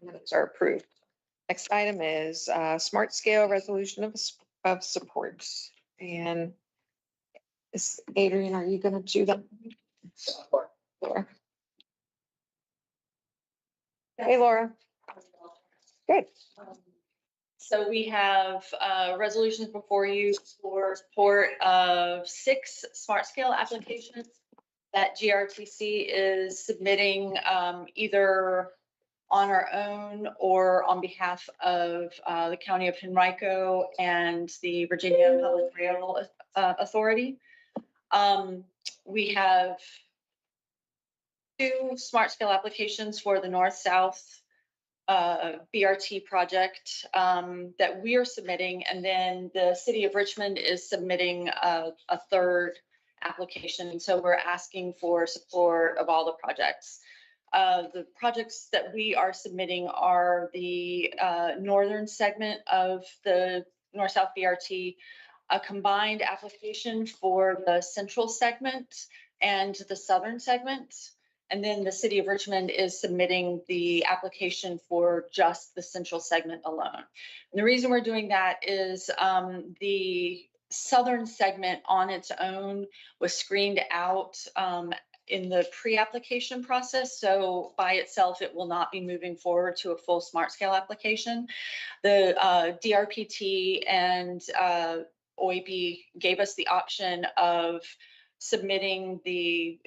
Minutes are approved. Next item is smart scale resolution of support. And is Adrian, are you going to do that? Laura. Hey, Laura. Good. So we have resolutions before you for support of 6 smart scale applications that GRTC is submitting either on our own or on behalf of the County of Henrico and the Virginia Public Rail Authority. We have 2 smart scale applications for the north-south BRT project that we are submitting, and then the city of Richmond is submitting a 3rd application. So we're asking for support of all the projects. The projects that we are submitting are the northern segment of the north-south BRT, a combined application for the central segment and the southern segment. And then the city of Richmond is submitting the application for just the central segment alone. And the reason we're doing that is the southern segment on its own was screened out in the pre-application process. So by itself, it will not be moving forward to a full smart scale application. The DRPT and OEP gave us the option of submitting the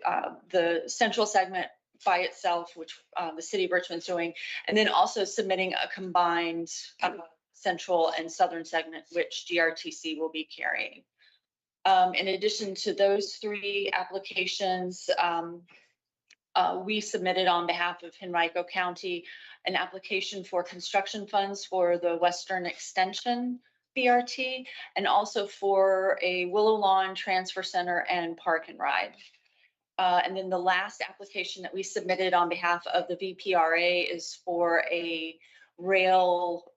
central segment by itself, which the city of Richmond's doing, and then also submitting a combined central and southern segment, which GRTC will be carrying. In addition to those 3 applications, we submitted on behalf of Henrico County an application for construction funds for the Western Extension BRT, and also for a Willow Lawn Transfer Center and Park and Ride. And then the last application that we submitted on behalf of the VPRA is for a rail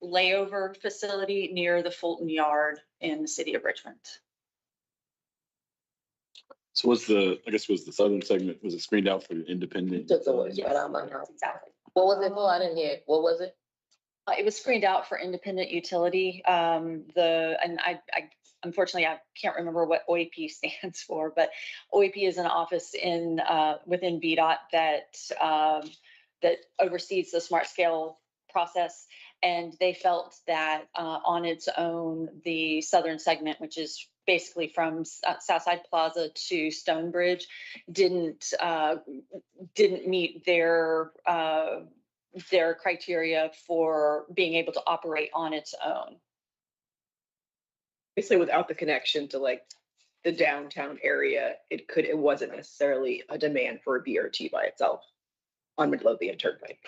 layover facility near the Fulton Yard in the city of Richmond. So was the southern segment, was it screened out for independent? Took the words right out of my mouth. Exactly. What was it for? I didn't hear. What was it? It was screened out for independent utility. I unfortunately I can't remember what OEP stands for, but OEP is an office in within VDOT that oversees the smart scale process, and they felt that on its own, the southern segment, which is basically from Southside Plaza to Stonebridge, didn't meet their criteria for being able to operate on its own. Basically, without the connection to like the downtown area, it wasn't necessarily a demand for a BRT by itself on Midlothian Turnpike.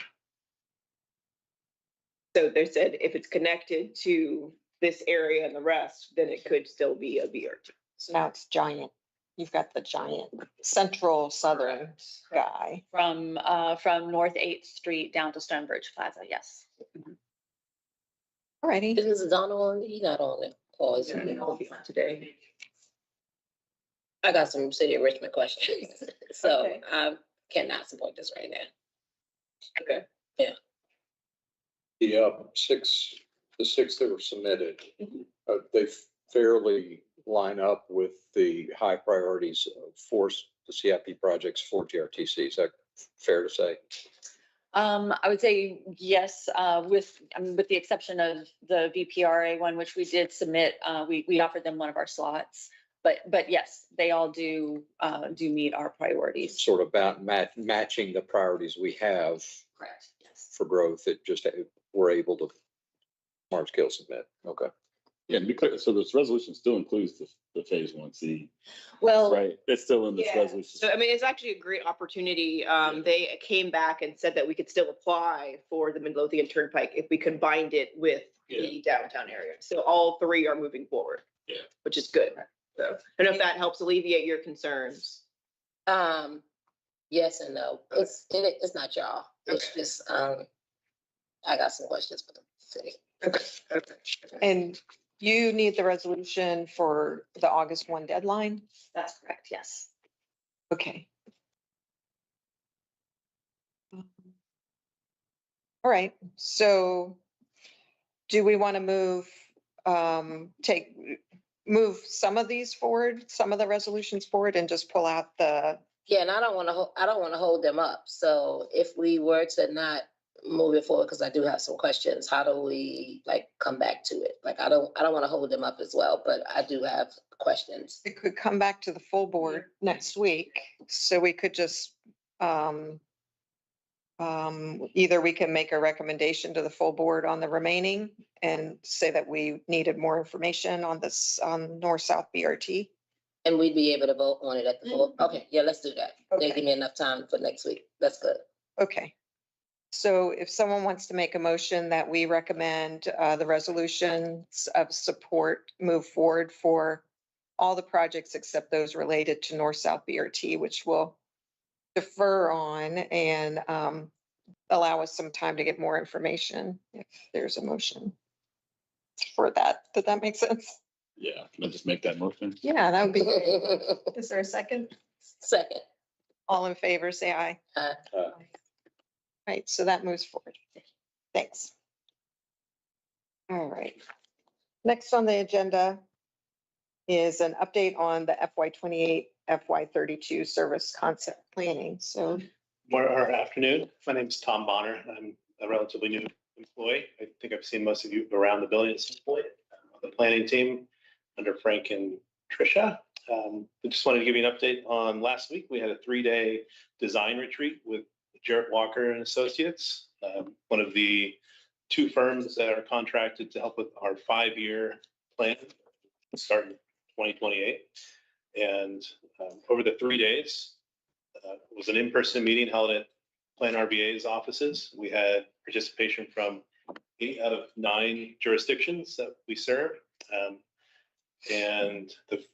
So they said if it's connected to this area and the rest, then it could still be a BRT. So now it's giant. You've got the giant central southern guy. From North 8th Street down to Stonebridge Plaza, yes. All righty. Is Mrs. Donald on? He not on it. Pause. I'll be on today. I got some city of Richmond questions, so Okay. I cannot support this right now. Okay. Yeah. The 6 that were submitted, they fairly line up with the high priorities for the CIP projects for GRTC. Is that fair to say? I would say yes, with the exception of the VPRA one, which we did submit. We offered them one of our slots, but yes, they all do meet our priorities. Sort of about matching the priorities we have Correct. Yes. for growth. It just we're able to smart scale submit. Okay. Yeah, and be clear, so this resolution still includes the phase 1C, Well, right? It's still in this Yeah. resolution. So, I mean, it's actually a great opportunity. They came back and said that we could still apply for the Midlothian Turnpike if we combined it with the downtown area. So all 3 are moving forward. Yeah. Which is good. So I don't know if that helps alleviate your concerns. Yes and no. It's not y'all. It's just I got some questions for the city. Okay. And you need the resolution for the August 1 deadline? that's correct. Yes. Okay. All right, so do we want to move some of these forward, some of the resolutions forward and just pull out the, Yeah, and I don't want to hold them up. So if we were to not move it forward, because I do have some questions, how do we like come back to it? Like, I don't want to hold them up as well, but I do have questions. it could come back to the full board next week. So we could just, either we can make a recommendation to the full board on the remaining and say that we needed more information on this, north-south BRT. And we'd be able to vote on it at the full. Okay, yeah, let's do that. They Okay. give me enough time for next week. That's good. Okay. So if someone wants to make a motion that we recommend the resolutions of support move forward for all the projects except those related to north-south BRT, which will defer on and allow us some time to get more information if there's a motion for that. Did that make sense? Yeah, can I just make that motion? Yeah, that would be great. Is there a second? Second. All in favor, say aye. Uh, Right, so that moves forward. Thanks. All right. Next on the agenda is an update on the FY28, FY32 service concept planning. So Afternoon. My name is Tom Bonner. I'm a relatively new employee. I think I've seen most of you around the building at some point. I'm on the planning team under Frank and Tricia. I just wanted to give you an update on last week. We had a 3-day design retreat with Jarrett Walker and Associates, one of the 2 firms that are contracted to help with our 5-year plan starting 2028. And over the 3 days, it was an in-person meeting held at Plan RVA's offices. We had participation from 8 out of 9 jurisdictions that we serve. And the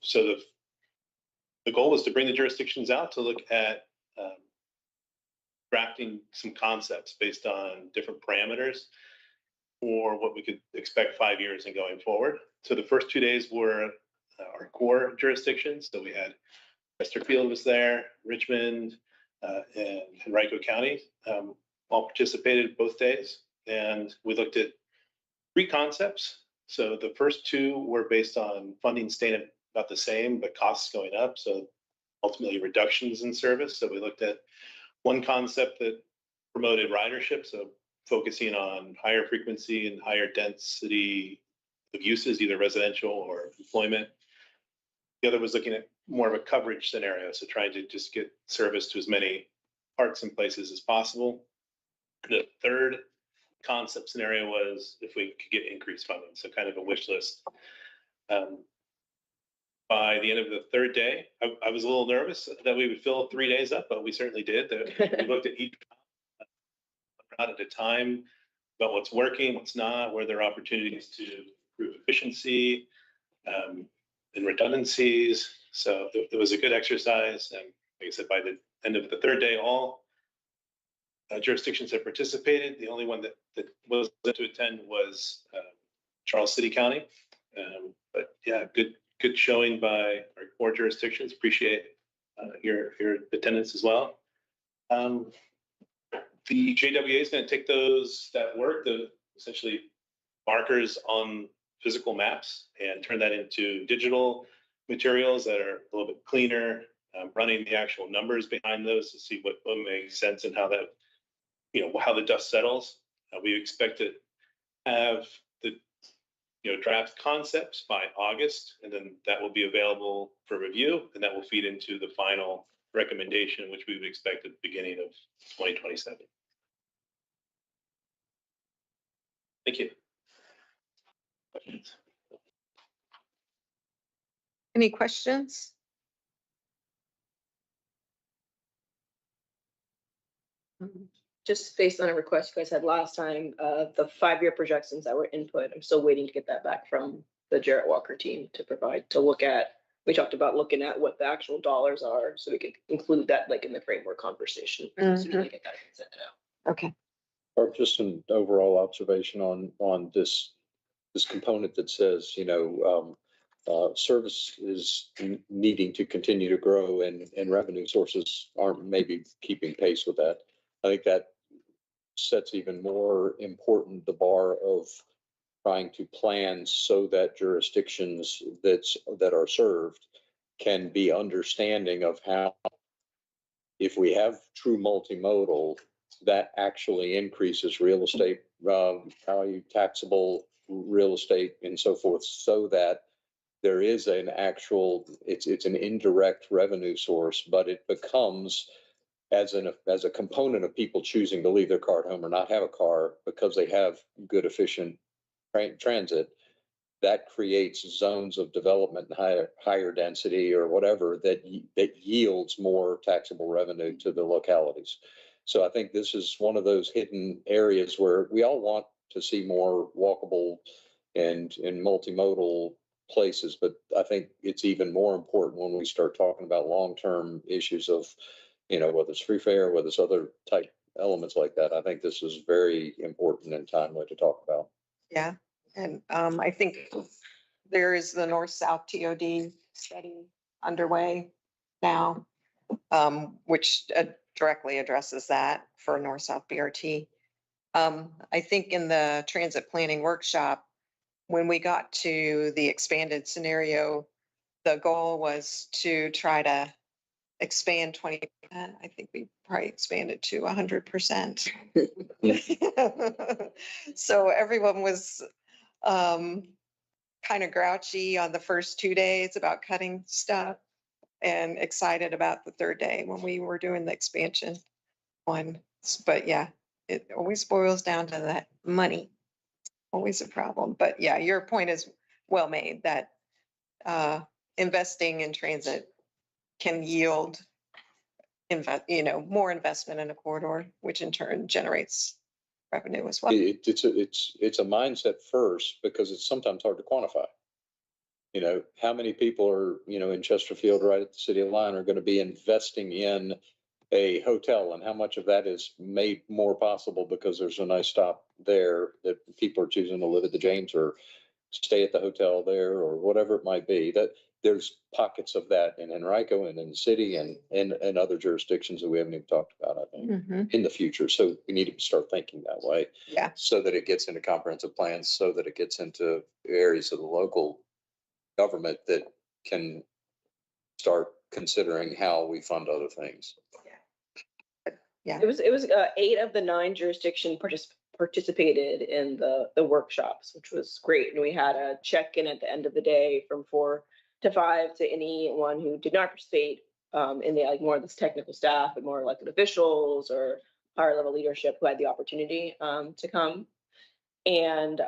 goal was to bring the jurisdictions out to look at drafting some concepts based on different parameters for what we could expect 5 years and going forward. So the first 2 days were our core jurisdictions. So we had Chesterfield was there, Richmond, and Henrico County all participated both days. And we looked at 3 concepts. So the first 2 were based on funding staying about the same, but costs going up. So ultimately reductions in service. So we looked at one concept that promoted ridership. So focusing on higher frequency and higher density of uses, either residential or employment. The other was looking at more of a coverage scenario. So trying to just get service to as many parks and places as possible. The third concept scenario was if we could get increased funding. So kind of a wish list. By the end of the 3rd day, I was a little nervous that we would fill 3 days up, but we certainly did. We looked at each at a time about what's working, what's not, where there are opportunities to improve efficiency and redundancies. So it was a good exercise. And like I said, by the end of the 3rd day, all jurisdictions have participated. The only one that was to attend was Charles City County. But yeah, good showing by our core jurisdictions. Appreciate your attendance as well. The JWA is going to take that work, the essentially markers on physical maps, and turn that into digital materials that are a little bit cleaner, running the actual numbers behind those to see what makes sense and how that, how the dust settles. We expect to have the draft concepts by August, and then that will be available for review, and that will feed into the final recommendation, which we would expect at the beginning of 2027. Thank you. Questions? any questions? Just based on a request you guys had last time, the 5-year projections that were input, I'm still waiting to get that back from the Jarrett Walker team to look at. We talked about looking at what the actual dollars are, so we could include that like in the framework conversation. As soon as I get that, I can send it out. Okay. Or just an overall observation on this component that says, service is needing to continue to grow and revenue sources aren't maybe keeping pace with that. I think that sets even more important the bar of trying to plan so that jurisdictions that are served can be understanding of how, if we have true multimodal, that actually increases real estate value, taxable real estate and so forth, so that there is an actual, it's an indirect revenue source, but it becomes as a component of people choosing to leave their car at home or not have a car because they have good, efficient transit. That creates zones of development and higher density or whatever that yields more taxable revenue to the localities. So I think this is one of those hidden areas where we all want to see more walkable and multimodal places, but I think it's even more important when we start talking about long-term issues of, whether it's free fare, whether it's other type elements like that. I think this is very important and timely to talk about. Yeah, and I think there is the north-south TOD study underway now, which directly addresses that for north-south BRT. I think in the transit planning workshop, when we got to the expanded scenario, the goal was to try to expand 20%. I think we probably expanded to 100%. So everyone was kind of grouchy on the first 2 days about cutting stuff and excited about the third day when we were doing the expansion one. But yeah, it always boils down to that money. Always a problem. But yeah, your point is well made that investing in transit can yield more investment in a corridor, which in turn generates revenue as well. It's a mindset first because it's sometimes hard to quantify. How many people are, in Chesterfield, right at the city line, are going to be investing in a hotel, and how much of that is made more possible because there's a nice stop there that people are choosing to live at the James or stay at the hotel there or whatever it might be. That there's pockets of that in Henrico and in the city and other jurisdictions that we haven't even talked about, I think, in the future. So we need to start thinking that way. Yeah. So that it gets into comprehensive plans, so that it gets into areas of the local government that can start considering how we fund other things. Yeah. It was 8 of the 9 jurisdictions participated in the workshops, which was great. And we had a check-in at the end of the day from 4 to 5 to anyone who did not participate in the more of this technical staff and more elected officials or higher level leadership who had the opportunity to come. And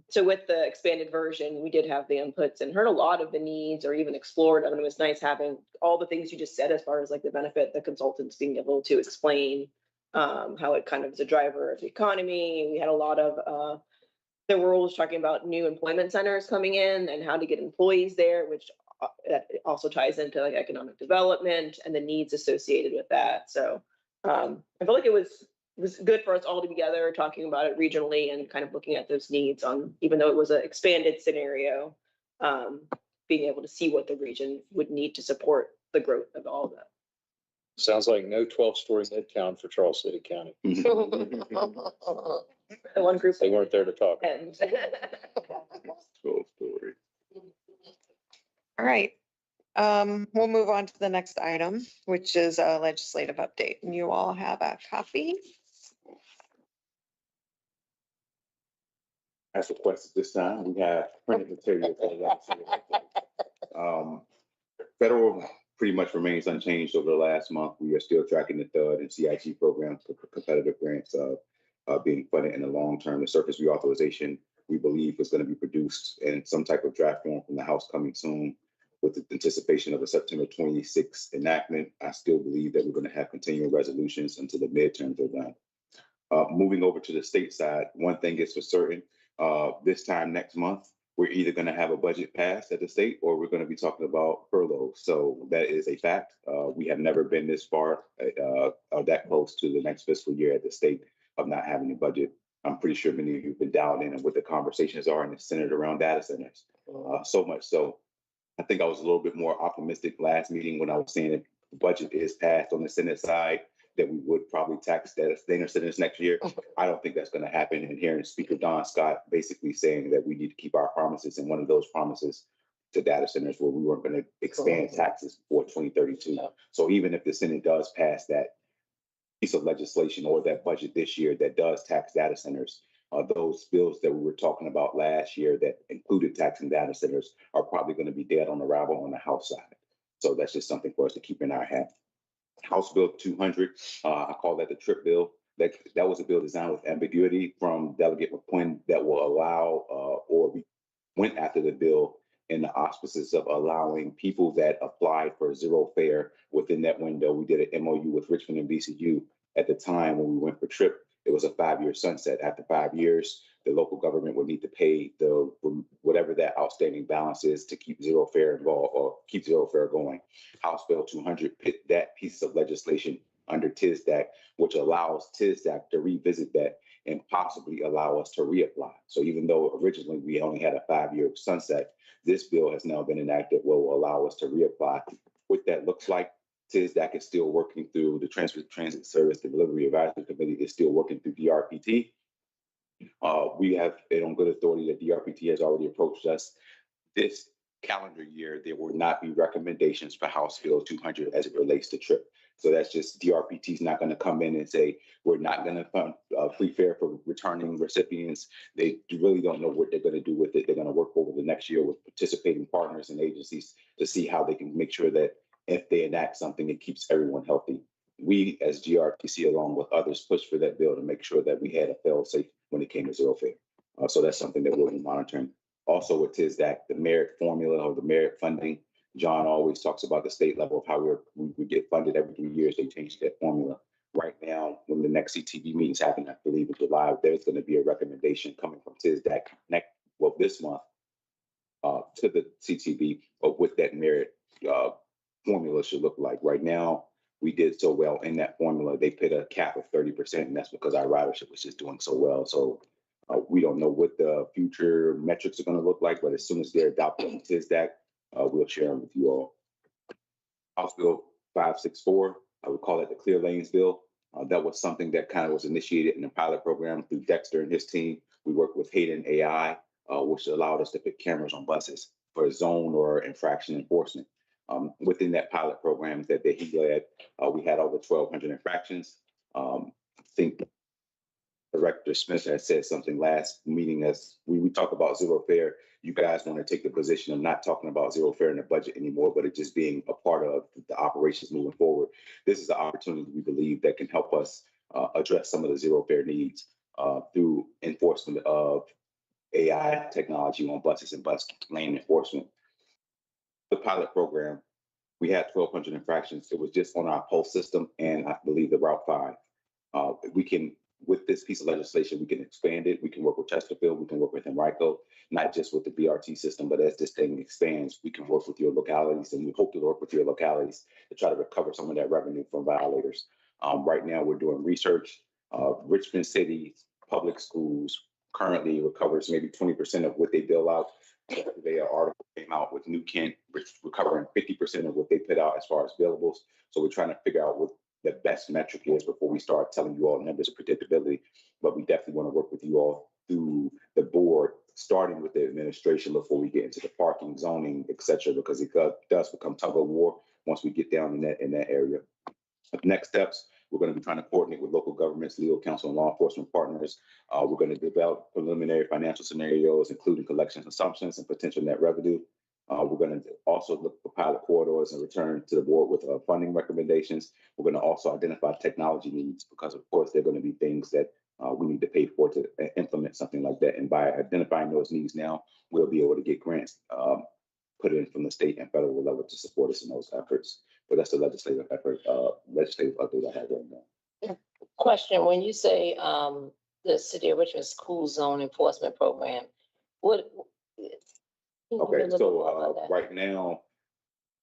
so with the expanded version, we did have the inputs and heard a lot of the needs or even explored. I mean, it was nice having all the things you just said as far as like the benefit, the consultants being able to explain how it kind of is a driver of the economy. We had a lot of the rules talking about new employment centers coming in and how to get employees there, which that also ties into like economic development and the needs associated with that. So I feel like it was good for us all to be together talking about it regionally and kind of looking at those needs on, even though it was an expanded scenario, being able to see what the region would need to support the growth of all of that. Sounds like no 12-story midtown for Charles City County. The one group They weren't there to talk. and 12-story. All right. We'll move on to the next item, which is a legislative update. And you all have a copy. As requested this time, we have printed material for the legislative update. Federal pretty much remains unchanged over the last month. We are still tracking the THUD and CIG programs for competitive grants being funded in the long term. The surface reauthorization, we believe, is going to be produced in some type of draft form from the House coming soon, with the anticipation of a September 26th enactment. I still believe that we're going to have continuing resolutions until the midterms are done. Moving over to the state side, one thing is for certain, this time next month, we're either going to have a budget passed at the state or we're going to be talking about furloughs. So that is a fact. We have never been this far or that close to the next fiscal year at the state of not having a budget. I'm pretty sure many of you have been dialed in on what the conversations are in the Senate around data centers. So much so, I think I was a little bit more optimistic last meeting when I was saying that the budget is passed on the Senate side, that we would probably tax data centers next year. I don't think that's going to happen. And hearing Speaker Don Scott basically saying that we need to keep our promises, and one of those promises to data centers where we weren't going to expand taxes before 2032. So even if the Senate does pass that piece of legislation or that budget this year that does tax data centers, those bills that we were talking about last year that included taxing data centers are probably going to be dead on arrival on the House side. So that's just something for us to keep in our hand. House Bill 200, I call that the TRIP bill. That was a bill designed with ambiguity from Delegate McQuinn that will allow, or we went after the bill in the auspices of allowing people that applied for zero fare within that window. We did an MOU with Richmond and VCU at the time when we went for TRIP. It was a 5-year sunset. After 5 years, the local government would need to pay the whatever that outstanding balance is to keep zero fare involved or keep zero fare going. House Bill 200 put that piece of legislation under TISDAC, which allows TISDAC to revisit that and possibly allow us to reapply. So even though originally we only had a 5-year sunset, this bill has now been enacted, will allow us to reapply. What that looks like, TISDAC is still working through the Transit Service Delivery Advisory Committee is still working through DRPT. We have it on good authority that DRPT has already approached us. This calendar year, there will not be recommendations for House Bill 200 as it relates to TRIP. So that's just DRPT is not going to come in and say, we're not going to fund free fare for returning recipients. They really don't know what they're going to do with it. They're going to work over the next year with participating partners and agencies to see how they can make sure that if they enact something, it keeps everyone healthy. We, as GRTC, along with others, pushed for that bill to make sure that we had a fail-safe when it came to zero fare. So that's something that we'll be monitoring. Also with TISDAC, the merit formula or the merit funding, John always talks about the state level of how we get funded every 3 years. They changed that formula. Right now, when the next CTV meetings happen, I believe in July, there's going to be a recommendation coming from TISDAC this month to the CTV of what that merit formula should look like. Right now, we did so well in that formula. They put a cap of 30%, and that's because our ridership was just doing so well. So we don't know what the future metrics are going to look like, but as soon as they're adopted in TISDAC, we'll share them with you all. House Bill 564, I would call it the Clear Lanes Bill. That was something that kind of was initiated in the pilot program through Dexter and his team. We worked with Hayden AI, which allowed us to put cameras on buses for zone or infraction enforcement. Within that pilot program that he led, we had over 1,200 infractions. I think Director Smith had said something last meeting as we talk about zero fare. You guys want to take the position of not talking about zero fare in the budget anymore, but it just being a part of the operations moving forward. This is an opportunity we believe that can help us address some of the zero fare needs through enforcement of AI technology on buses and bus lane enforcement. The pilot program, we had 1,200 infractions. It was just on our pulse system and I believe the Route 5. We can, with this piece of legislation, we can expand it. We can work with Chesterfield. We can work with Henrico, not just with the BRT system, but as this thing expands, we can work with your localities, and we hope to work with your localities to try to recover some of that revenue from violators. Right now, we're doing research. Richmond City Public Schools currently recovers maybe 20% of what they bill out. Today, an article came out with New Kent recovering 50% of what they put out as far as billables. So we're trying to figure out what the best metric is before we start telling you all numbers of predictability. But we definitely want to work with you all through the board, starting with the administration before we get into the parking, zoning, et cetera, because it does become tug of war once we get down in that area. Next steps, we're going to be trying to coordinate with local governments, legal counsel, and law enforcement partners. We're going to develop preliminary financial scenarios, including collection assumptions and potential net revenue. We're going to also look for pilot corridors and return to the board with funding recommendations. We're going to also identify technology needs because, of course, there are going to be things that we need to pay for to implement something like that. And by identifying those needs now, we'll be able to get grants put in from the state and federal level to support us in those efforts. But that's the legislative effort, legislative update I have right now. Question, when you say the City of Richmond School Zone Enforcement Program, what? Okay, so right now,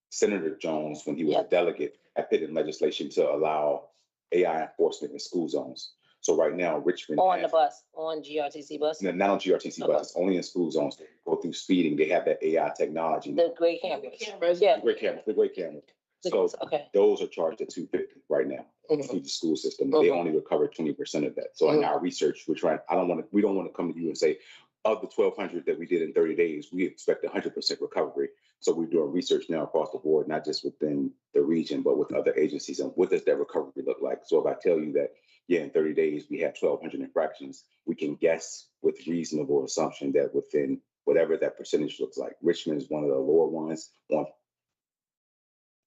Senator Jones, when he was a delegate, had put in legislation to allow AI enforcement in school zones. So right now, Richmond on the bus, on GRTC bus? No, not on GRTC buses, only in school zones. They go through speeding. They have that AI technology. The gray cameras. Cameras. Yeah. The gray cameras. So Okay. those are charged at $250 right now Mhm. through the school system. They only recover 20% of that. So in our research, we don't want to come to you and say, of the 1,200 that we did in 30 days, we expect 100% recovery. So we're doing research now across the board, not just within the region, but with other agencies. And what does that recovery look like? So if I tell you that, yeah, in 30 days, we have 1,200 infractions, we can guess with reasonable assumption that within whatever that percentage looks like, Richmond is one of the lower ones on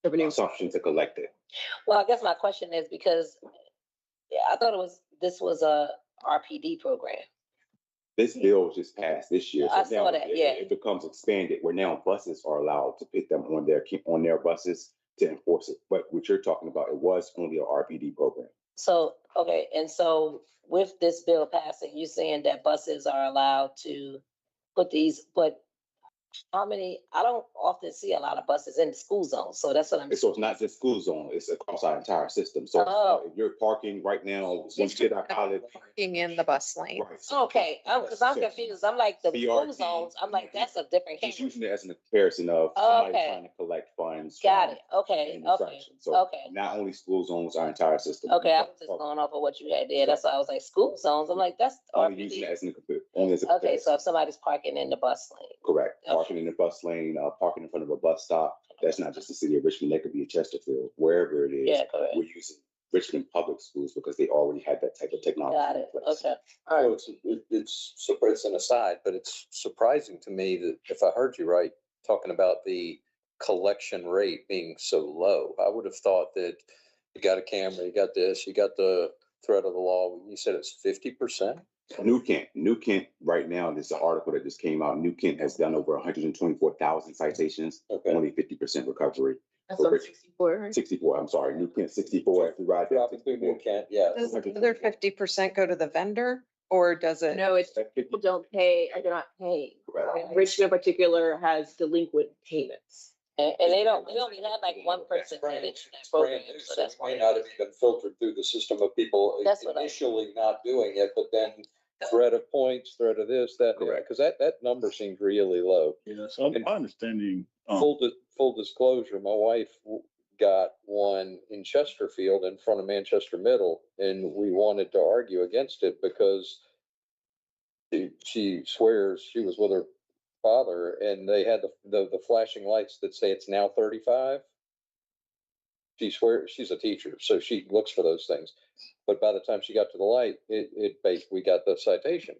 assumption to collect it. Well, I guess my question is because I thought this was a RPD program. This bill just passed this year. I So saw now that, yeah. it becomes expanded where now buses are allowed to put them on their buses to enforce it. But what you're talking about, it was only a RPD program. So, okay, and so with this bill passing, you're saying that buses are allowed to but how many, I don't often see a lot of buses in the school zone, so that's what I'm. And so it's not just school zone, it's across our entire system. So Oh. if you're parking right now, once you get out of college. Parking in the bus lane. Right. Okay, because I'm confused. I'm like, the school BRT. zones, I'm like, that's a different. Just category. using it as a comparison of somebody Okay. trying to collect funds. Got from it, okay, an okay, infraction. So okay. not only school zones, our entire system. Okay, I was just going off of what you had there. That's why I was like, school zones. I'm like, that's Only using it RPD. as only as a Okay, comparison. so if somebody's parking in the bus lane. Correct. Okay. Parking in the bus lane, parking in front of a bus stop. That's not just the city of Richmond. That could be a Chesterfield, wherever it is. Yeah, correct. We're using Richmond public schools because they already had that type of technology. Got in it, place. okay. All right. It's an aside, but it's surprising to me that if I heard you right, talking about the collection rate being so low, I would have thought that you got a camera, you got this, you got the threat of the law. You said it's 50%. New Kent right now, this is an article that just came out. New Kent has done over 124,000 citations, Okay. only 50% recovery. That's on 64, right? 64, I'm sorry, New Kent 64 after ride. Dropping through New Kent, yeah. Does the other 50% go to the vendor or does it? No, it's people don't pay, or they're not paying. Correct. Richmond in particular has delinquent payments. And they only had like 1% manage that program, so that's why. May not have even filtered through the system of people That's what I- initially not doing it, but then threat of points, threat of this, that, Correct. because that number seems really low. Yeah, so my understanding, Full disclosure, my wife got one in Chesterfield in front of Manchester Middle, and we wanted to argue against it because she swears she was with her father and they had the flashing lights that say it's now 35. She swears she's a teacher, so she looks for those things. But by the time she got to the light, it basically got the citation.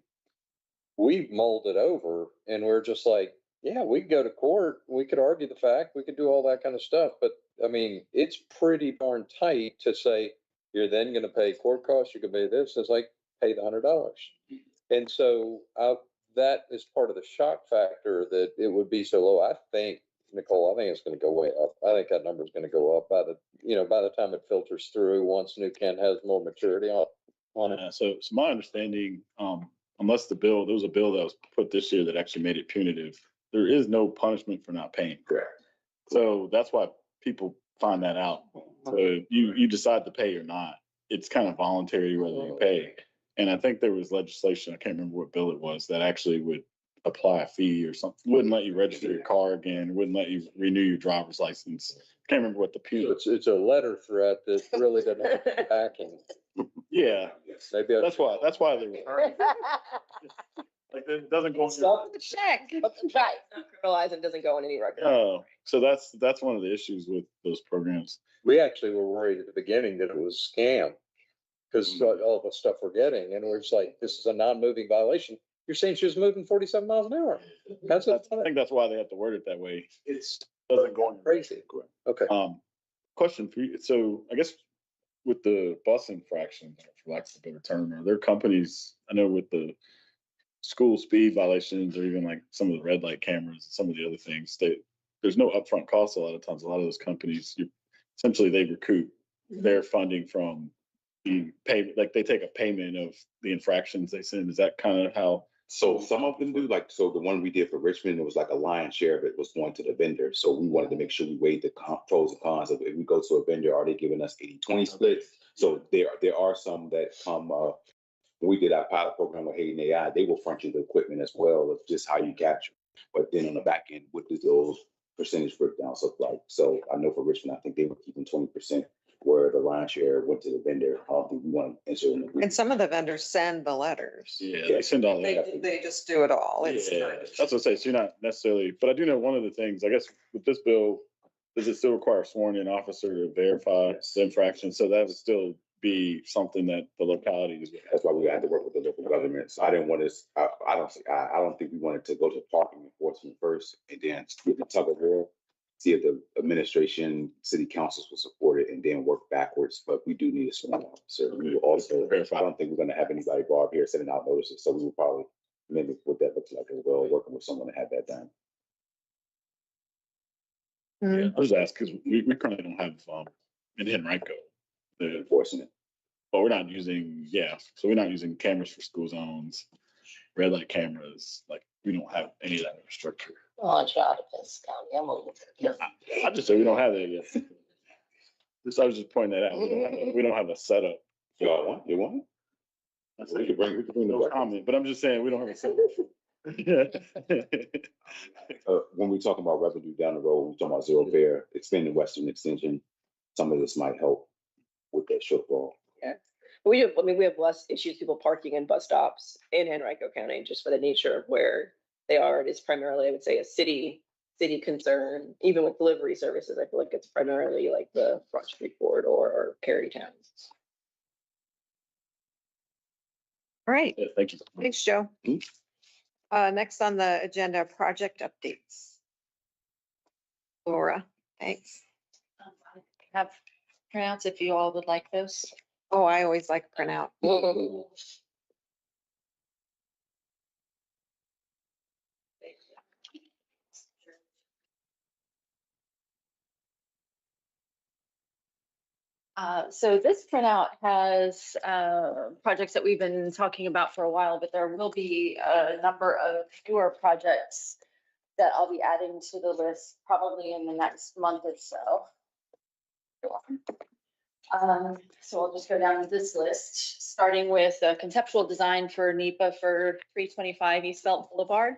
We mulled it over and we're just like, yeah, we could go to court. We could argue the fact. We could do all that kind of stuff. But I mean, it's pretty darn tight to say you're then going to pay court costs. You can pay this. It's like pay the $100. And so that is part of the shock factor that it would be so low. I think, Nicole, I think it's going to go way up. I think that number is going to go up by the time it filters through once New Kent has more maturity on it. so my understanding, unless there was a bill that was put this year that actually made it punitive, there is no punishment for not paying. Correct. So that's why people find that out. So you decide to pay or not. It's kind of voluntary whether you pay. And I think there was legislation, I can't remember what bill it was, that actually would apply a fee or something, wouldn't let you register your car again, wouldn't let you renew your driver's license. Can't remember what the punitive. It's a letter threat that really doesn't have any backing. Yeah, Maybe that's why they were. Like it doesn't go. Check. Right. Criminalized and doesn't go on any record. Oh, so that's one of the issues with those programs. We actually were worried at the beginning that it was a scam because all the stuff we're getting, and we're just like, this is a non-moving violation. You're saying she was moving 47 miles an hour. I think that's why they have to word it that way. It's doesn't go on crazy. Okay. Question for you. So I guess with the bus infraction, for lack of a better term, are there companies, I know with the school speed violations or even like some of the red light cameras, some of the other things, there's no upfront cost a lot of times. A lot of those companies, essentially they recoup their funding from the pay, like they take a payment of the infractions they send. Is that kind of how? So some of them do, so the one we did for Richmond, it was like a lion's share of it was going to the vendor. So we wanted to make sure we weighed the pros and cons of if we go to a vendor, are they giving us 80-20 splits? So there are some that come, when we did our pilot program with Hayden AI, they will front you the equipment as well of just how you capture. But then on the back end, what does those percentage breakdowns look like. So I know for Richmond, I think they were keeping 20%, where the lion's share went to the vendor. I don't think we want to enter in. And some of the vendors send the letters. Yeah, they send all that. They just do it all. It's Yeah, that's what I say. So you're not necessarily, but I do know one of the things, I guess, with this bill, does it still require a sworn in officer to verify the infraction? So that would still be something that the localities. That's why we had to work with the local governments. I didn't want to, I don't think we wanted to go to parking enforcement first and then get the tug of war, see if the administration, city councils will support it and then work backwards. But we do need a sworn officer. We will also, I don't think we're going to have anybody go out here sending out notices. So we will probably mimic what that looks like as well, working with someone to have that done. Yeah, I was asked because we currently don't have in Henrico, the Enforcing it. but we're not using, so we're not using cameras for school zones, red light cameras, like we don't have any of that infrastructure. On child defense county, I'm over. I just said we don't have that yet. I was just pointing that out. We don't have a setup. Y'all want, you want? We could bring the No comment, but I'm just saying we don't have a setup. When we talk about revenue down the road, we talk about zero fare, expanding Western Extension. Some of this might help with that shortfall. We have less issues, people parking in bus stops in Henrico County, just for the nature of where they are. It is primarily, I would say, a city concern. Even with delivery services, I feel like it's primarily like the Front Street corridor or Cary towns. All right. Yeah, thank you. Thanks, Joe. Next on the agenda, project updates. Laura, thanks. Have printouts if you all would like those. Oh, I always like printout. So this printout has projects that we've been talking about for a while, but there will be a number of newer projects that I'll be adding to the list probably in the next month or so. You're welcome. So I'll just go down this list, starting with a conceptual design for NEPA for 325 East Belt Boulevard.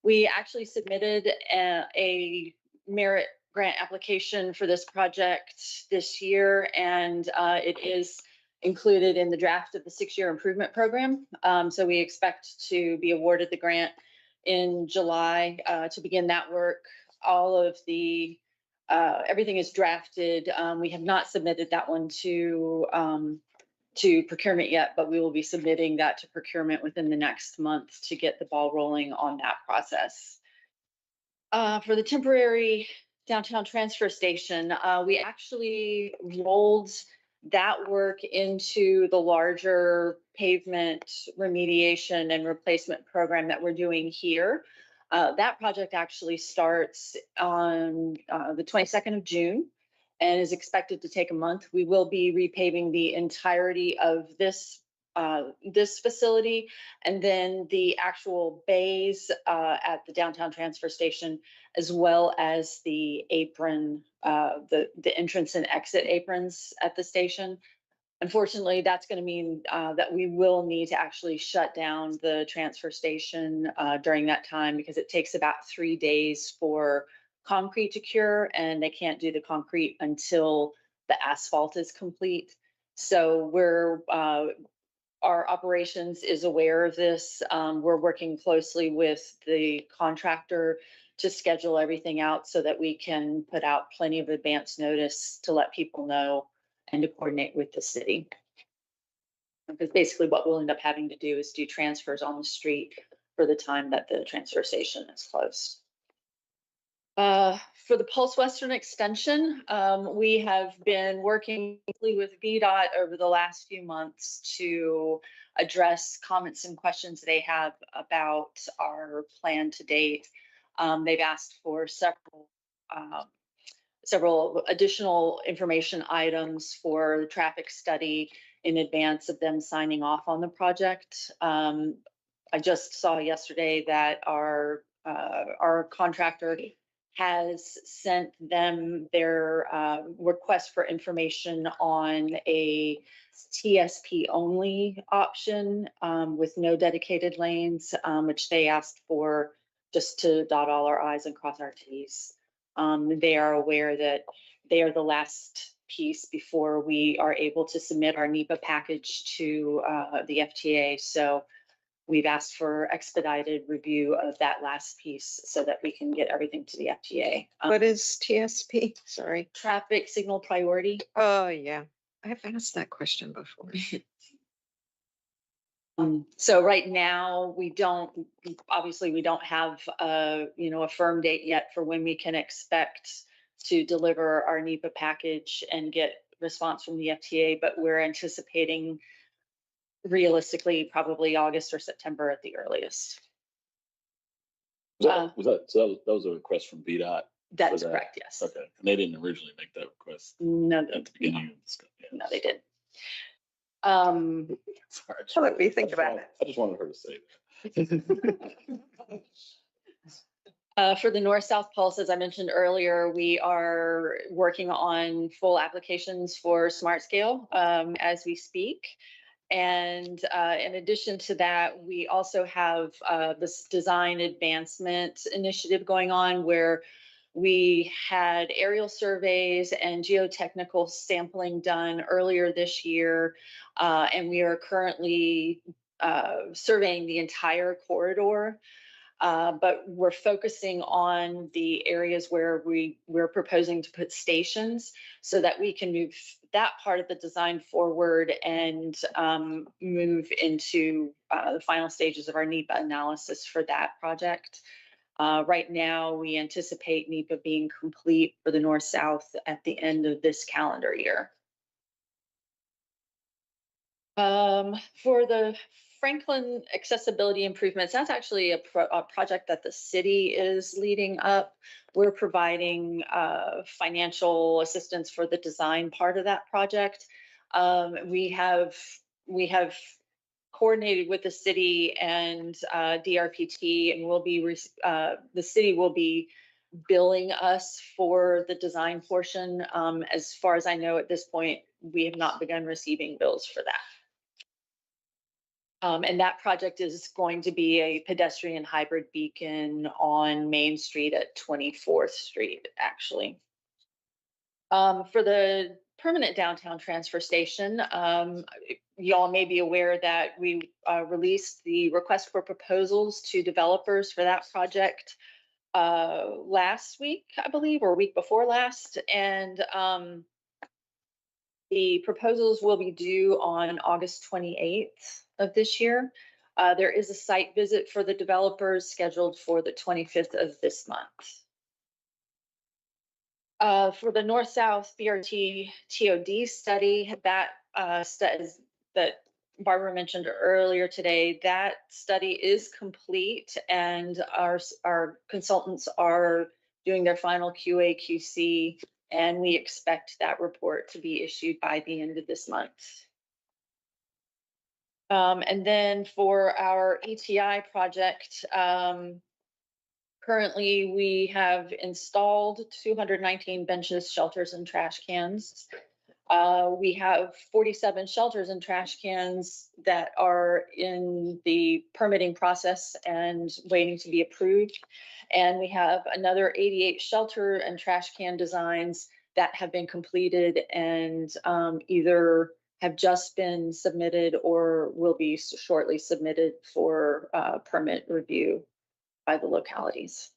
We actually submitted a merit grant application for this project this year, and it is included in the draft of the 6-year improvement program. So we expect to be awarded the grant in July to begin that work. All of the everything is drafted. We have not submitted that one to procurement yet, but we will be submitting that to procurement within the next month to get the ball rolling on that process. For the temporary downtown transfer station, we actually rolled that work into the larger pavement remediation and replacement program that we're doing here. That project actually starts on the 22nd of June and is expected to take a month. We will be repaving the entirety of this facility, and then the actual bays at the downtown transfer station, as well as the apron, the entrance and exit aprons at the station. Unfortunately, that's going to mean that we will need to actually shut down the transfer station during that time, because it takes about 3 days for concrete to cure, and they can't do the concrete until the asphalt is complete. So our operations is aware of this. We're working closely with the contractor to schedule everything out so that we can put out plenty of advance notice to let people know and to coordinate with the city. Because basically what we'll end up having to do is do transfers on the street for the time that the transfer station is closed. For the Pulse Western Extension, we have been working with VDOT over the last few months to address comments and questions they have about our plan to date. They've asked for several additional information items for the traffic study in advance of them signing off on the project. I just saw yesterday that our contractor has sent them their request for information on a TSP only option with no dedicated lanes, which they asked for just to dot all our I's and cross our T's. They are aware that they are the last piece before we are able to submit our NEPA package to the FTA. So we've asked for expedited review of that last piece so that we can get everything to the FTA. What is TSP? Sorry. Traffic signal priority. Oh, yeah. I've asked that question before. So right now, we don't have a firm date yet for when we can expect to deliver our NEPA package and get response from the FTA, but we're anticipating realistically probably August or September at the earliest. That was a request from VDOT? That's that? correct, yes. Okay, and they didn't originally make that request No, at the beginning of this. Yeah. no, they didn't. Sorry. I'll let me think about it. I just wanted her to say that. For the North-South Pulse, as I mentioned earlier, we are working on full applications for Smart Scale as we speak. And in addition to that, we also have this design advancement initiative going on where we had aerial surveys and geotechnical sampling done earlier this year. And we are currently surveying the entire corridor. But we're focusing on the areas where we're proposing to put stations so that we can move that part of the design forward and move into the final stages of our NEPA analysis for that project. Right now, we anticipate NEPA being complete for the North-South at the end of this calendar year. For the Franklin accessibility improvements, that's actually a project that the city is leading up. We're providing financial assistance for the design part of that project. We have coordinated with the city and DRPT, and the city will be billing us for the design portion. As far as I know at this point, we have not begun receiving bills for that. And that project is going to be a pedestrian hybrid beacon on Main Street at 24th Street, actually. For the permanent downtown transfer station, y'all may be aware that we released the request for proposals to developers for that project last week, I believe, or week before last. And the proposals will be due on August 28th of this year. There is a site visit for the developers scheduled for the 25th of this month. For the North-South BRT TOD study, that Barbara mentioned earlier today, that study is complete and our consultants are doing their final QA/QC, and we expect that report to be issued by the end of this month. And then for our ETI project, currently we have installed 219 benches, shelters, and trash cans. We have 47 shelters and trash cans that are in the permitting process and waiting to be approved. And we have another 88 shelter and trash can designs that have been completed and either have just been submitted or will be shortly submitted for permit review by the localities.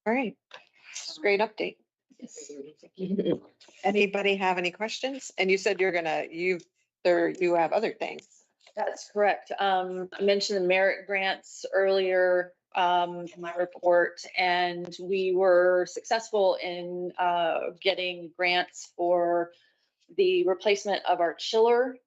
All right. It's a great update. Anybody have any questions? And you said you have other things. That's correct. I mentioned the merit grants earlier in my report, and we were successful in getting grants for the replacement of our chiller,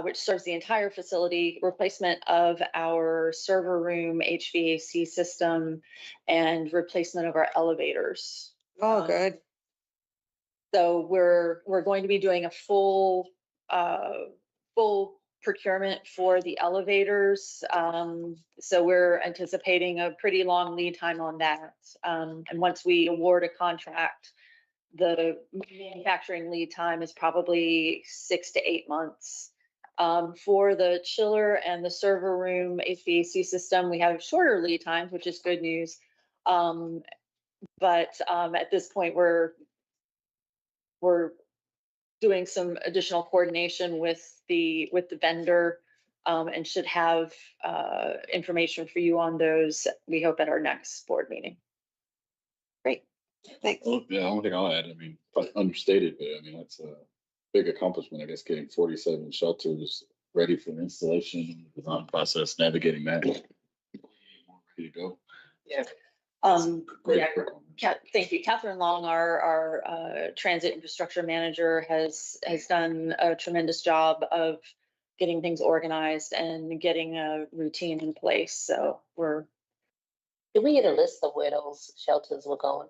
which serves the entire facility, replacement of our server room HVAC system, and replacement of our elevators. Oh, good. So we're going to be doing a full procurement for the elevators. So we're anticipating a pretty long lead time on that. And once we award a contract, the manufacturing lead time is probably 6 to 8 months. For the chiller and the server room HVAC system, we have shorter lead times, which is good news. But at this point, we're doing some additional coordination with the vendor, and should have information for you on those, we hope, at our next board meeting. Great, thanks. Well, yeah, the only thing I'll add, I mean, probably understated, but I mean, that's a big accomplishment, I guess, getting 47 shelters ready for installation, design process, navigating that. Ready to go. Yeah. Great. Yeah, thank you. Catherine Long, our transit infrastructure manager, has done a tremendous job of getting things organized and getting a routine in place. So Did we get a list of where those shelters were going?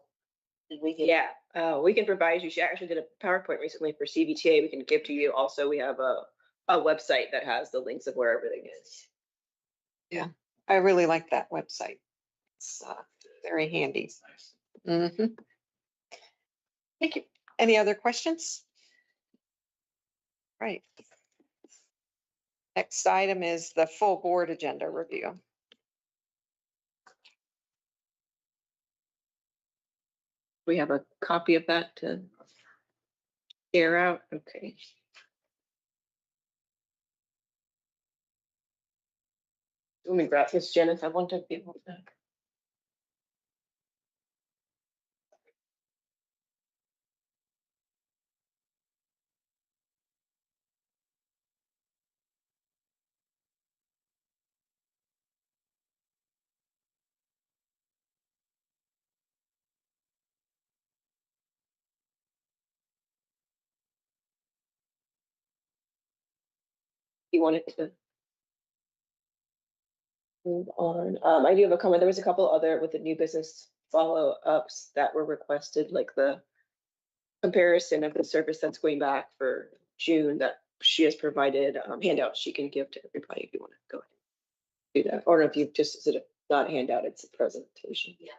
Did we get? Yeah, we can provide you. She actually did a PowerPoint recently for CVTA. We can give to you. Also, we have a website that has the links of where everything is. I really like that website. It's very handy. Mhm. Thank you. Any other questions? Right. Next item is the full board agenda review. We have a copy of that to share out. Okay. Let me grab this, Janice. I want to be able to. You wanted to move on. I do have a comment. There was a couple other with the new business follow-ups that were requested, like the comparison of the service that's going back for June that she has provided handouts she can give to everybody if you want to go ahead and do that. Or if you just, is it not a handout, it's a presentation. Yeah.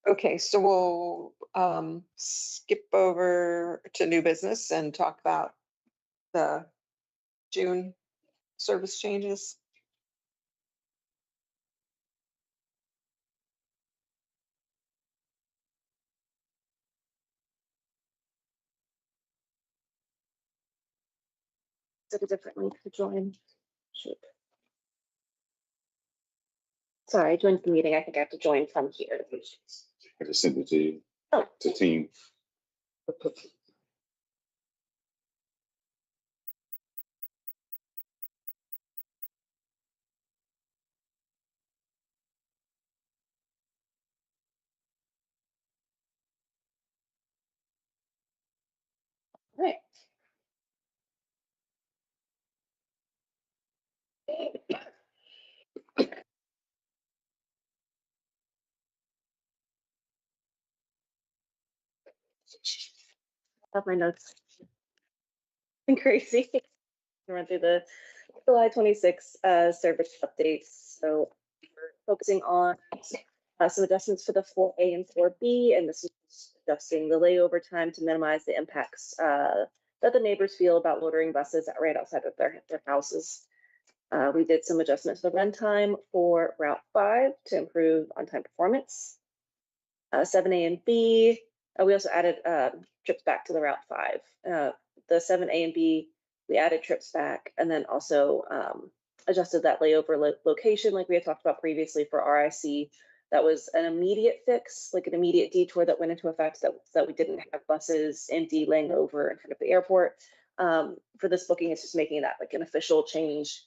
Okay, so we'll skip over to new business and talk about the June service changes. Took a different link to join. Shoot. Sorry, I joined the meeting. I think I have to join from here. I just sent it to you, Oh. to team. Right. Have my notes. Been crazy. Run through the July 26 service updates. So we're focusing on some adjustments for the 4A and 4B, and this is adjusting the layover time to minimize the impacts that the neighbors feel about loitering buses right outside of their houses. We did some adjustments to the runtime for Route 5 to improve on-time performance. 7A and B, we also added trips back to the Route 5. The 7A and B, we added trips back, and then also adjusted that layover location like we had talked about previously for RIC. That was an immediate fix, like an immediate detour that went into effect that we didn't have buses empty laying over in front of the airport. For this booking, it's just making that like an official change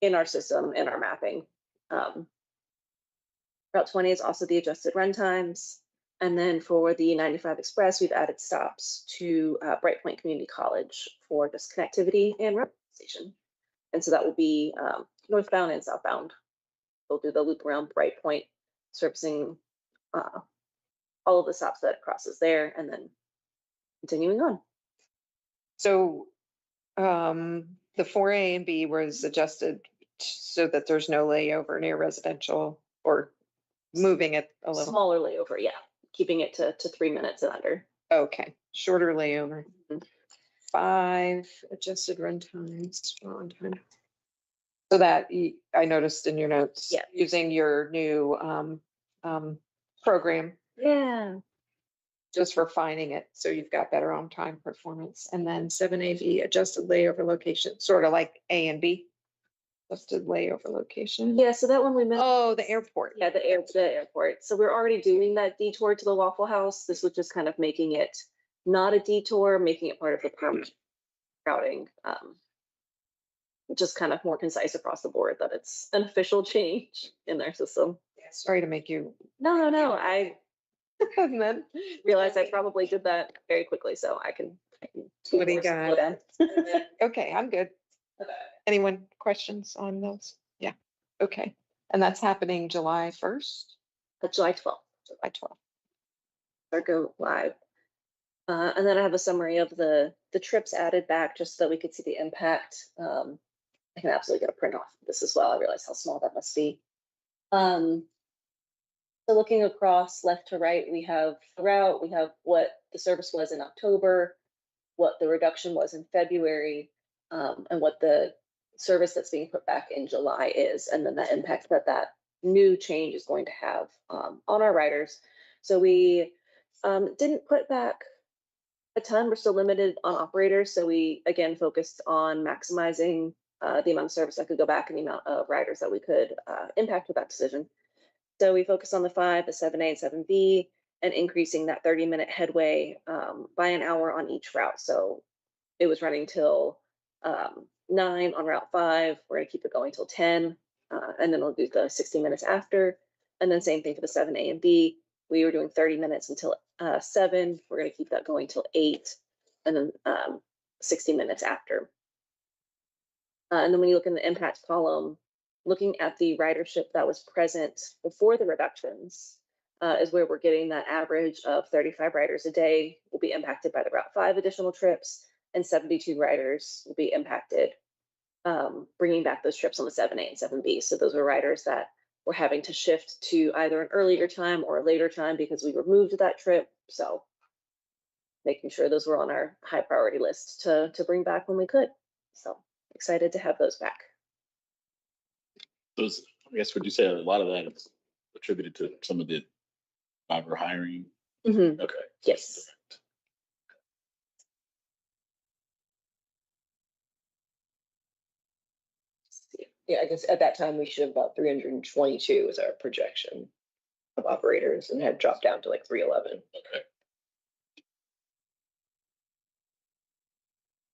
in our system, in our mapping. Route 20 is also the adjusted run times. And then for the 95 Express, we've added stops to Bright Point Community College for just connectivity and route station. And so that will be northbound and southbound. We'll do the loop around Bright Point, servicing all of the stops that it crosses there, and then continuing on. So the 4A and B was adjusted so that there's no layover near residential, or moving it a little. Smaller layover, yeah. Keeping it to 3 minutes and under. Okay, shorter layover. 5 adjusted run times on time. So that I noticed in your notes. Yeah. Using your new program, Yeah. just refining it, so you've got better on-time performance. And then 7AB, adjusted layover location, sort of like A and B. Adjusted layover location. Yeah, so that one we met. Oh, the airport. Yeah, the airport. So we're already doing that detour to the Waffle House. This was just kind of making it not a detour, making it part of the permanent routing. Just kind of more concise across the board that it's an official change in their system. Sorry to make you. No. I And then realized I probably did that very quickly, so I can. What do you got? got? Okay, I'm good. Anyone questions on those? Yeah, okay. And that's happening July 1st, July 12th. July 12th. Or go live. And then I have a summary of the trips added back just so that we could see the impact. I can absolutely get a print off of this as well. I realize how small that must be. So looking across left to right, we have the route, we have what the service was in October, what the reduction was in February, and what the service that's being put back in July is, and then the impact that that new change is going to have on our riders. So we didn't put back a ton. We're still limited on operators. So we, again, focused on maximizing the amount of service that could go back and the amount of riders that we could impact with that decision. So we focused on the 5, the 7A and 7B, and increasing that 30-minute headway by an hour on each route. So it was running till 9 on Route 5. We're going to keep it going till 10, and then we'll do the 60 minutes after. And then same thing for the 7A and B. We were doing 30 minutes until 7. We're going to keep that going till 8, and then 60 minutes after. And then when you look in the impact column, looking at the ridership that was present before the reductions is where we're getting that average of 35 riders a day will be impacted by the Route 5 additional trips, and 72 riders will be impacted bringing back those trips on the 7A and 7B. So those are riders that were having to shift to either an earlier time or a later time because we removed that trip. So making sure those were on our high priority list to bring back when we could. So excited to have those back. Those, I guess, would you say a lot of that is attributed to some of the driver hiring? Mm-hmm. Okay. Yes. Yeah, I guess at that time we should have about 322 as our projection of operators and had dropped down to like 311. Okay.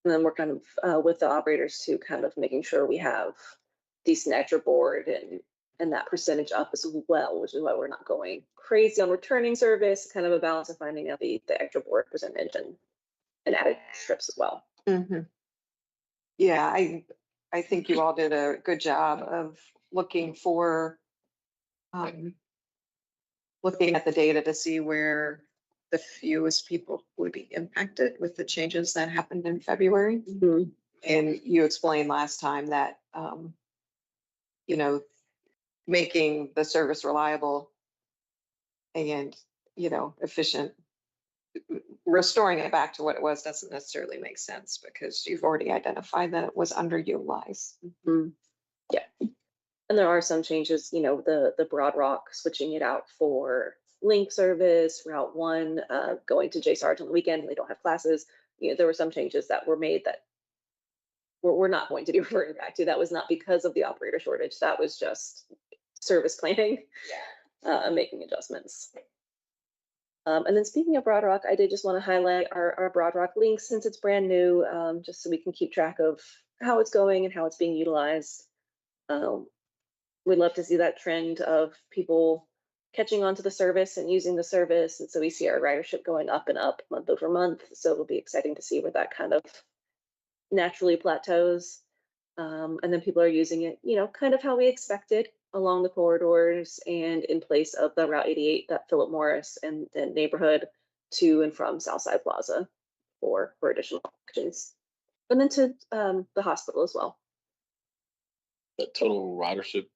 And then we're kind of with the operators too, kind of making sure we have decent extra board and that percentage up as well, which is why we're not going crazy on returning service, kind of a balance of finding out the extra board percentage and added trips as well. Mm-hmm. Yeah, I think you all did a good job of looking for, looking at the data to see where the fewest people would be impacted with the changes that happened in February. Mm-hmm. And you explained last time that, you know, making the service reliable and, you know, efficient, restoring it back to what it was doesn't necessarily make sense because you've already identified that it was underutilized. Mm-hmm. Yeah. And there are some changes, you know, the Broad Rock, switching it out for link service, Route 1, going to J Sarge on the weekend when they don't have classes. You know, there were some changes that were made that we're not going to be reverting back to. That was not because of the operator shortage. That was just service planning, making adjustments. And then speaking of Broad Rock, I did just want to highlight our Broad Rock link since it's brand new, just so we can keep track of how it's going and how it's being utilized. We'd love to see that trend of people catching on to the service and using the service. And so we see our ridership going up and up month over month. So it'll be exciting to see where that kind of naturally plateaus. And then people are using it, you know, kind of how we expected along the corridors and in place of the Route 88, that Philip Morris and the neighborhood to and from Southside Plaza for additional options. And then to the hospital as well. The total ridership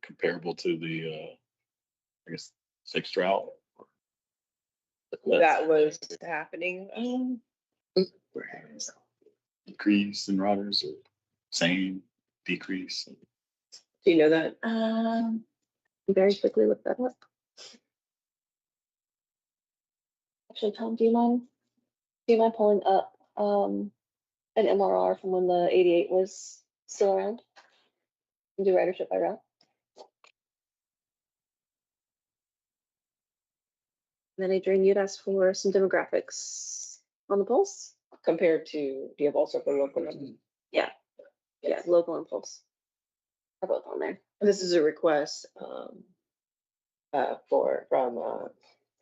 comparable to the, I guess, 6th route? That was happening. Increase in riders or same? decrease? Do you know that? Very quickly look that up. Actually, Tom, do you mind pulling up, an MRR from when the 88 was still around? And do ridership by route? Then Adrian, you'd asked for some demographics on the pulse? Compared to, do you have also the local number? Yeah, local and pulse. Are both on there. This is a request, from,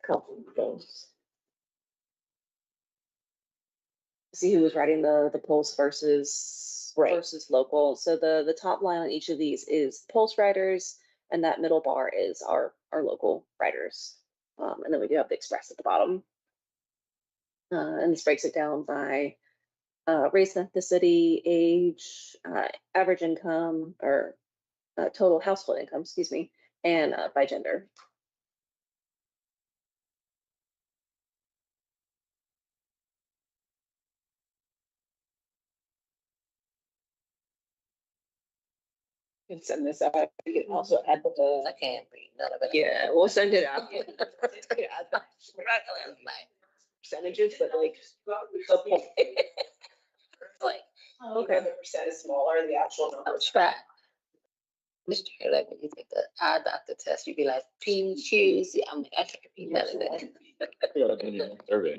Councilman Jones. See who was riding the pulse versus Right. versus local. So the top line on each of these is pulse riders, and that middle bar is our local riders. And then we do have the express at the bottom. And this breaks it down by race, ethnicity, age, average income, or total household income, excuse me, and by gender. Can send this out. You can also add I the, can't read none of it. yeah, we'll send it out. Percentages, but like. Like, Okay. The percent is smaller, the actual I'll numbers. try. Mr. Like when you take the eye doctor test, you'd be like, pee, choose. Yeah, I'm like, I can't read none of that. Survey.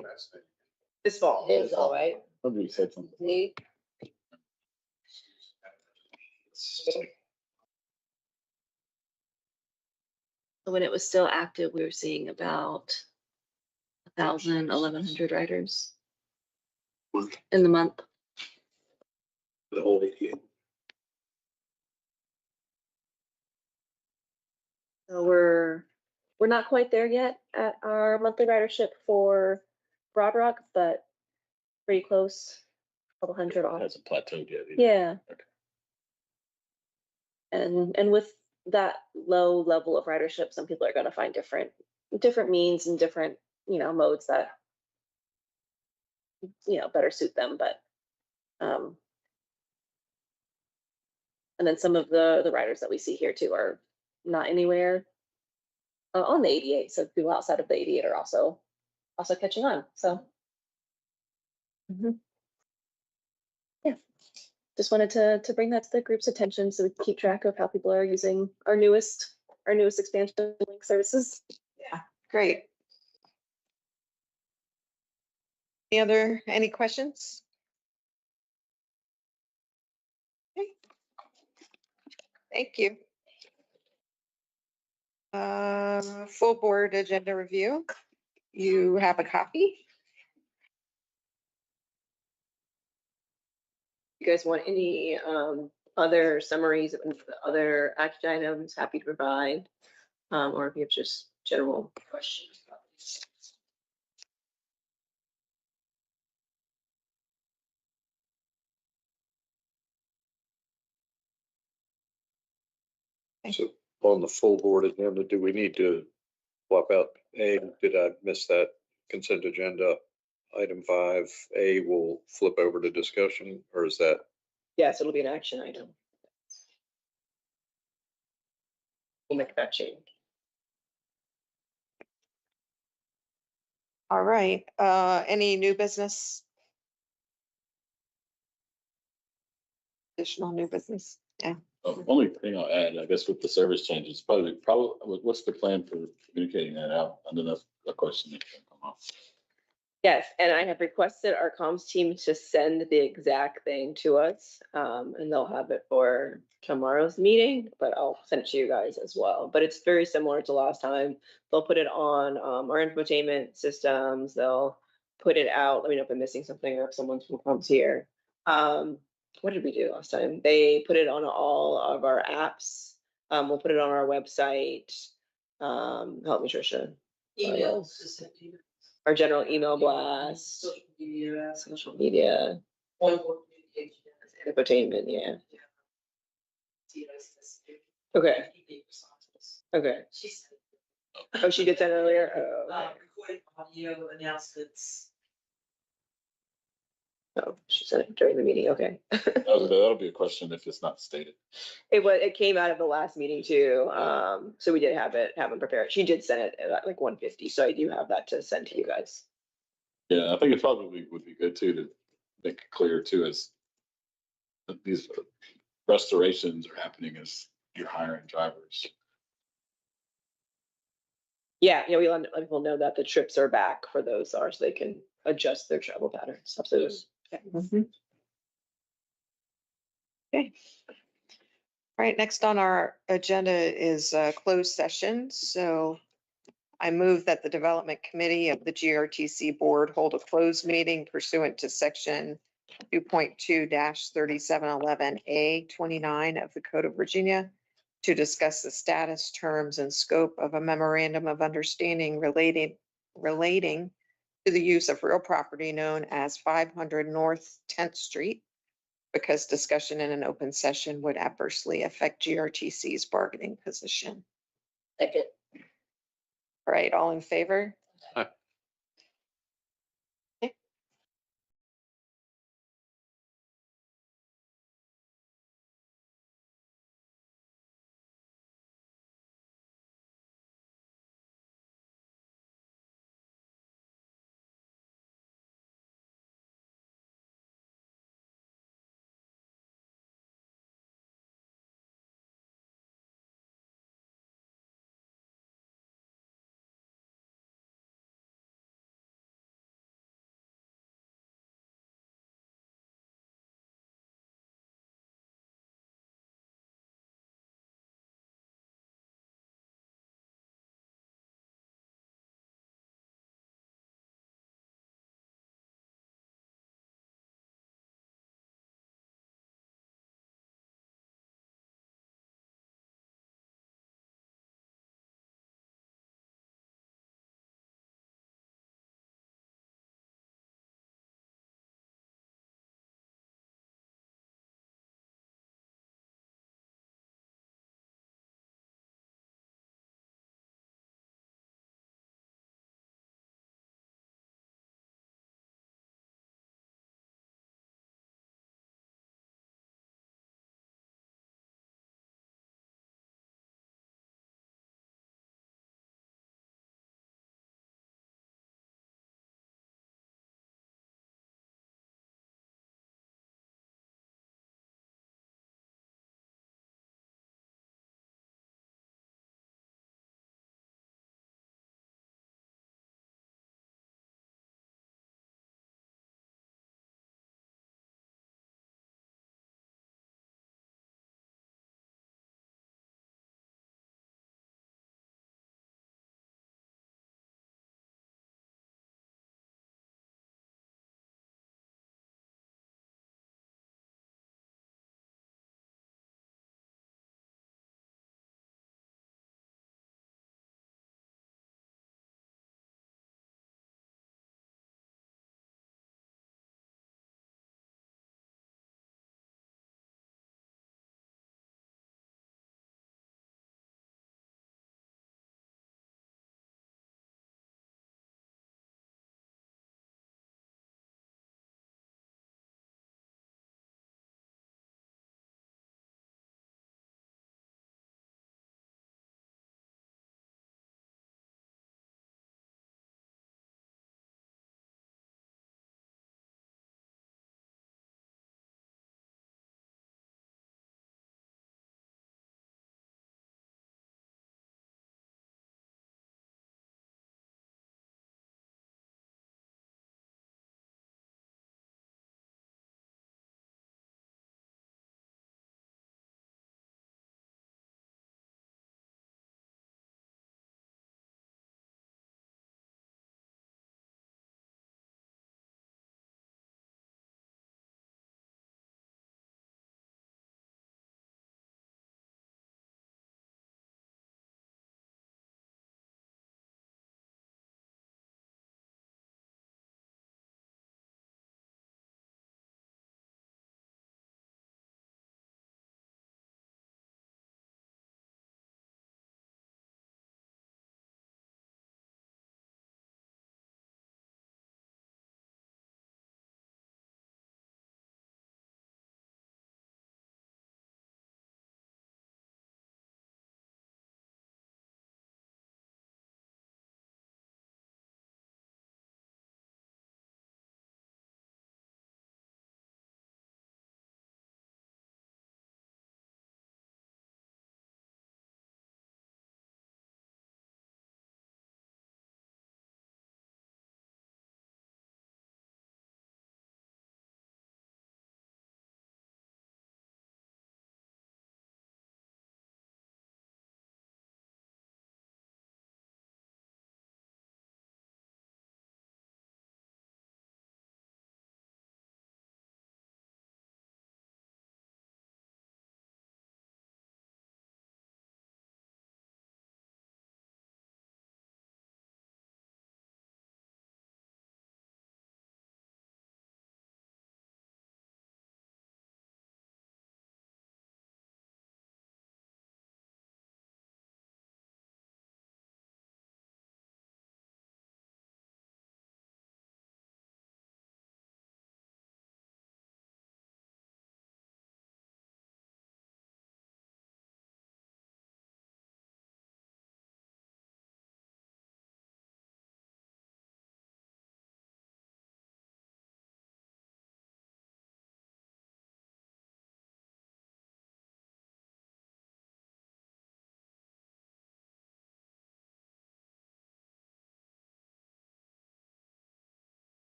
This fall. It's all right. Somebody said something. See? When it was still active, we were seeing about 1,000, 1,100 riders in the month. The whole 88. So we're not quite there yet at our monthly ridership for Broad Rock, but pretty close, couple hundred off. Hasn't plateaued yet. either. Yeah. Okay. And with that low level of ridership, some people are gonna find different means and different, modes that, better suit them, but, and then some of the riders that we see here too are not anywhere on the 88, so people outside of the 88 are also catching on, so. Mhm. Yeah, just wanted to bring that to the group's attention so we can keep track of how people are using our newest expansion of link services. Yeah, great. Any questions? Okay. Thank you. Full board agenda review. You have a copy? You guys want any, other summaries of other action items, happy to provide, or if you have just general questions. So on the full board agenda, do we need to swap out A? Did I miss that consent agenda? Item 5A will flip over to discussion, or is that? Yes, it'll be an action item. We'll make that change. All right, any new business? Additional new business? Yeah. Only thing I'll add, I guess, with the service changes, probably, what's the plan for communicating that out? I know that's a question that can come up. Yes, and I have requested our comms team to send the exact thing to us, and they'll have it for tomorrow's meeting, but I'll send it to you guys as well. But it's very similar to last time. They'll put it on, our infotainment systems. They'll put it out. Let me know if I'm missing something or if someone from comms here. What did we do last time? They put it on all of our apps. We'll put it on our website. Help me, Tricia. Emails. Our general email blast, social media, infotainment, yeah. Okay, okay. Oh, she did that earlier? Oh, okay. Recorded audio announcements. Oh, she said it during the meeting, okay. That'll be a question if it's not stated. It came out of the last meeting too, so we did have them prepared. She did send it at like 1:50, so I do have that to send to you guys. Yeah, I think it probably would be good too to make it clear too as that these restorations are happening as you're hiring drivers. Yeah, we let people know that the trips are back for those are, so they can adjust their travel patterns. Absolutely. Okay. Okay. All right, next on our agenda is closed session. So I move that the Development Committee of the GRTC Board hold a closed meeting pursuant to Section 2.2-3711A 29 of the Code of Virginia to discuss the status, terms, and scope of a memorandum of understanding relating to the use of real property known as 500 North 10th Street, because discussion in an open session would adversely affect GRTC's bargaining position. Second. All right, all in favor?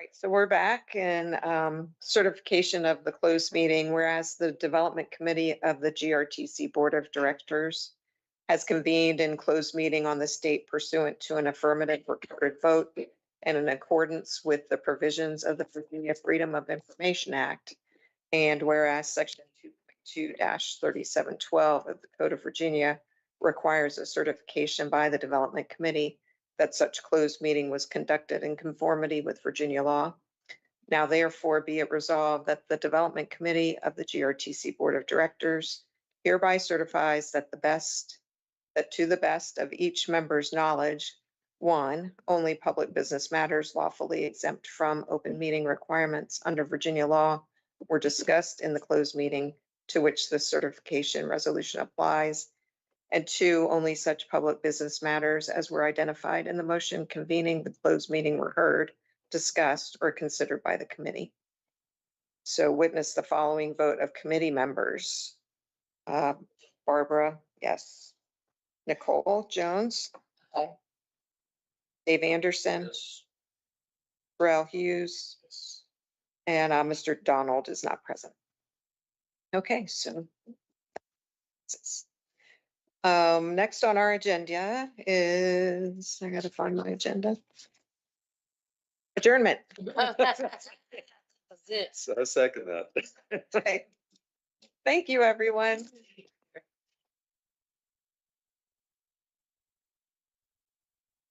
Right, so we're back in certification of the closed meeting, whereas the Development Committee of the GRTC Board of Directors has convened in closed meeting on this date pursuant to an affirmative recorded vote and in accordance with the provisions of the Virginia Freedom of Information Act. And whereas Section 2.2-3712 of the Code of Virginia requires a certification by the Development Committee that such closed meeting was conducted in conformity with Virginia law. Now therefore be it resolved that the Development Committee of the GRTC Board of Directors hereby certifies that to the best of each member's knowledge, one, only public business matters lawfully exempt from open meeting requirements under Virginia law were discussed in the closed meeting to which the certification resolution applies. And two, only such public business matters as were identified in the motion convening the closed meeting were heard, discussed, or considered by the committee. So witness the following vote of committee members. Barbara, yes. Nicole Jones. Aye. Dave Anderson, Yes. Burrell Hughes, and Mr. Donald is not present. Okay, so. Next on our agenda is, I gotta find my agenda. Adjournment. That's it. So I second that. Okay. Thank you, everyone.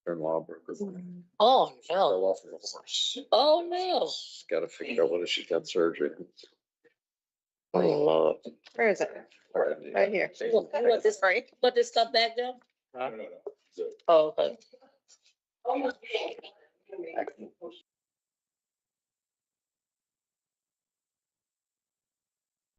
Turn lawbreaker. Oh, Fell no. off the horse. Oh, no. Gotta figure out whether she got surgery. Oh, Lord. Where is it? Right here. You want this, Right. put this stuff back down? Huh? Oh, okay.